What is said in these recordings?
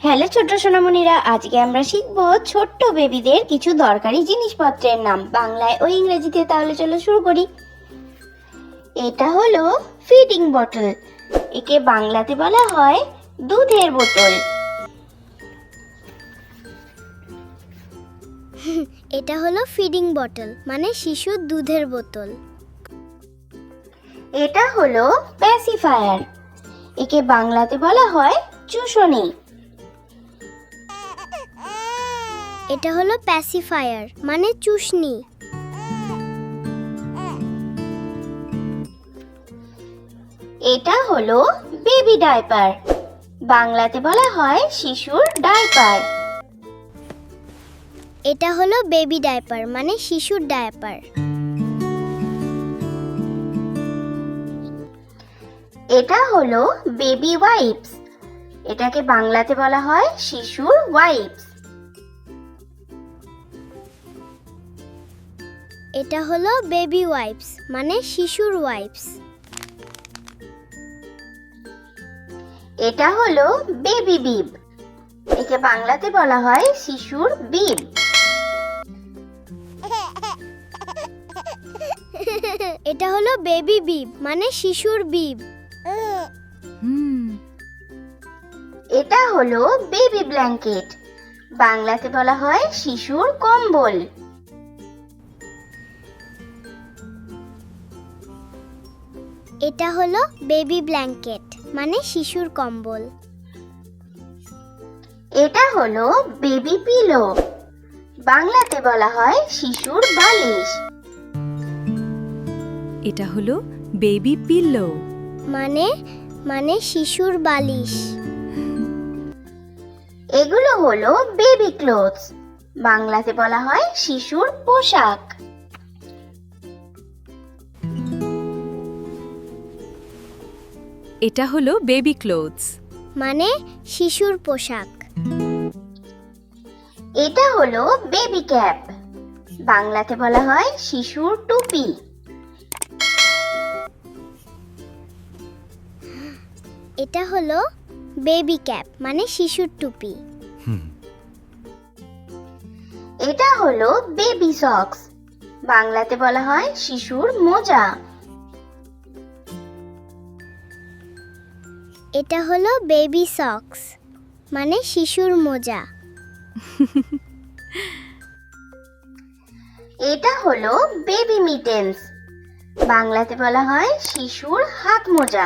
Hello ছোট্ট সোনামণিরা, আজকে আমরা শিখব ছোট্ট বেবিদের কিছু দরকারি জিনিসপত্রের নাম বাংলায় ও ইংরেজিতে। তাহলে চলো শুরু করি। এটা হলো ফিডিং বটল, একে বাংলাতে বলা হয় দুধের বোতল। এটা হলো ফিডিং বটল, মানে শিশুর দুধের বোতল। এটা হলো প্যাসিফায়ার, একে বাংলাতে বলা হয় চুষণী। এটা হলো প্যাসিফায়ার, মানে চুষনি। এটা হলো বেবি ডাইপার, বাংলাতে বলা হয় শিশুর ডাইপার। এটা হলো বেবি ডাইপার, মানে শিশুর ডাইপার। এটা হলো বেবি ওয়াইপস, এটাকে বাংলাতে বলা হয় শিশুর ওয়াইপস। এটা হলো বেবি ওয়াইপস, মানে শিশুর ওয়াইপস। এটা হলো বেবি বিব, একে বাংলাতে বলা হয় শিশুর বিব। এটা হলো বেবি বিব, মানে শিশুর বিব। এটা হলো বেবি ব্ল্যাঙ্কেট, বাংলাতে বলা হয় শিশুর কম্বল। এটা হলো বেবি ব্ল্যাঙ্কেট, মানে শিশুর কম্বল। এটা হলো বেবি পিলো, বাংলাতে বলা হয় শিশুর বালিশ। এটা হলো বেবি পিল্লো, মানে শিশুর বালিশ। এগুলো হলো বেবি ক্লোথস, বাংলাতে বলা হয় শিশুর পোশাক। এটা হলো বেবি ক্লোথস, মানে শিশুর পোশাক। এটা হলো বেবি ক্যাপ, বাংলাতে বলা হয় শিশুর টুপি। এটা হলো বেবি ক্যাপ, মানে শিশুর টুপি। এটা হলো বেবি সক্স, বাংলাতে বলা হয় শিশুর মোজা। এটা হলো বেবি সক্স, মানে শিশুর মোজা। এটা হলো বেবি মিটেন্স, বাংলাতে বলা হয় শিশুর হাত মোজা।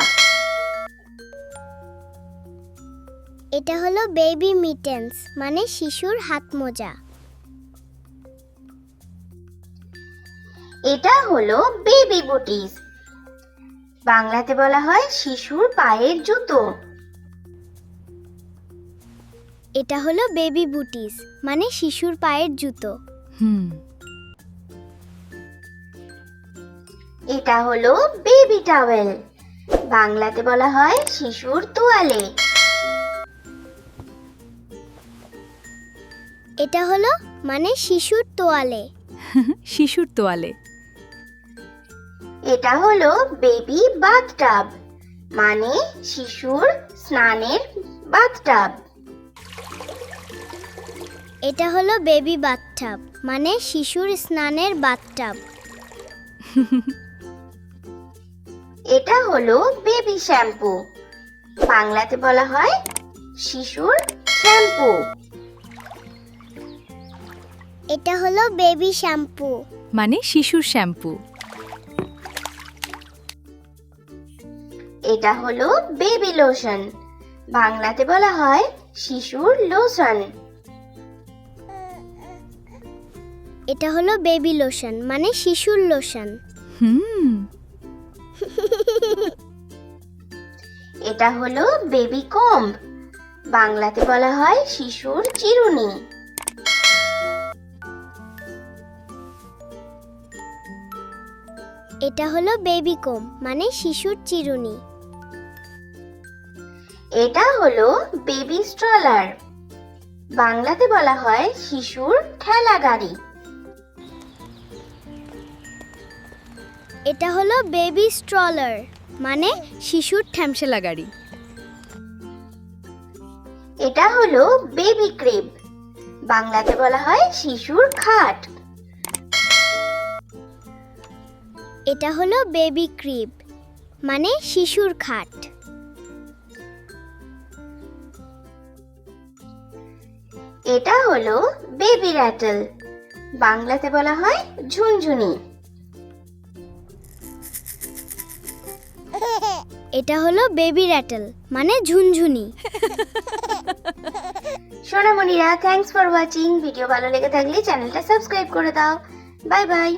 এটা হলো বেবি মিটেন্স, মানে শিশুর হাত মোজা। এটা হলো বেবি বুটিস, বাংলাতে বলা হয় শিশুর পায়ের জুতো। এটা হলো বেবি বুটিস, মানে শিশুর পায়ের জুতো। এটা হলো বেবি টাওয়েল, বাংলাতে বলা হয় শিশুর তোয়ালে। এটা হলো মানে শিশুর তোয়ালে। শিশুর তোয়ালে। এটা হলো বেবি বাথটাব, মানে শিশুর স্নানের বাথটাব। এটা হলো বেবি বাথটাব, মানে শিশুর স্নানের বাথটাব। এটা হলো বেবি শ্যাম্পু, বাংলাতে বলা হয় শিশুর শ্যাম্পু। এটা হলো বেবি শ্যাম্পু, মানে শিশুর শ্যাম্পু। এটা হলো বেবি লোশন, বাংলাতে বলা হয় শিশুর লোশন। এটা হলো বেবি লোশন, মানে শিশুর লোশন। এটা হলো বেবি কম্ব, বাংলাতে বলা হয় শিশুর চিরুনি। এটা হলো বেবি কোম, মানে শিশুর চিরুনি। এটা হলো বেবি স্ট্রলার, বাংলাতে বলা হয় শিশুর ঠেলা গাড়ি। এটা হলো বেবি স্ট্রলার, মানে শিশুর ঠ্যামশেলা গাড়ি। এটা হলো বেবি ক্রিব, বাংলাতে বলা হয় শিশুর খাট। এটা হলো বেবি ক্রিব, মানে শিশুর খাট। এটা হলো বেবি র্যাটল, বাংলাতে বলা হয় ঝুনঝুনি। এটা হলো বেবি র্যাটল, মানে ঝুনঝুনি। সোনামণিরা, থ্যাঙ্কস ফর ওয়াচিং। ভিডিও ভালো লেগে থাকলে চ্যানেলটা সাবস্ক্রাইব করে দাও। Bye bye.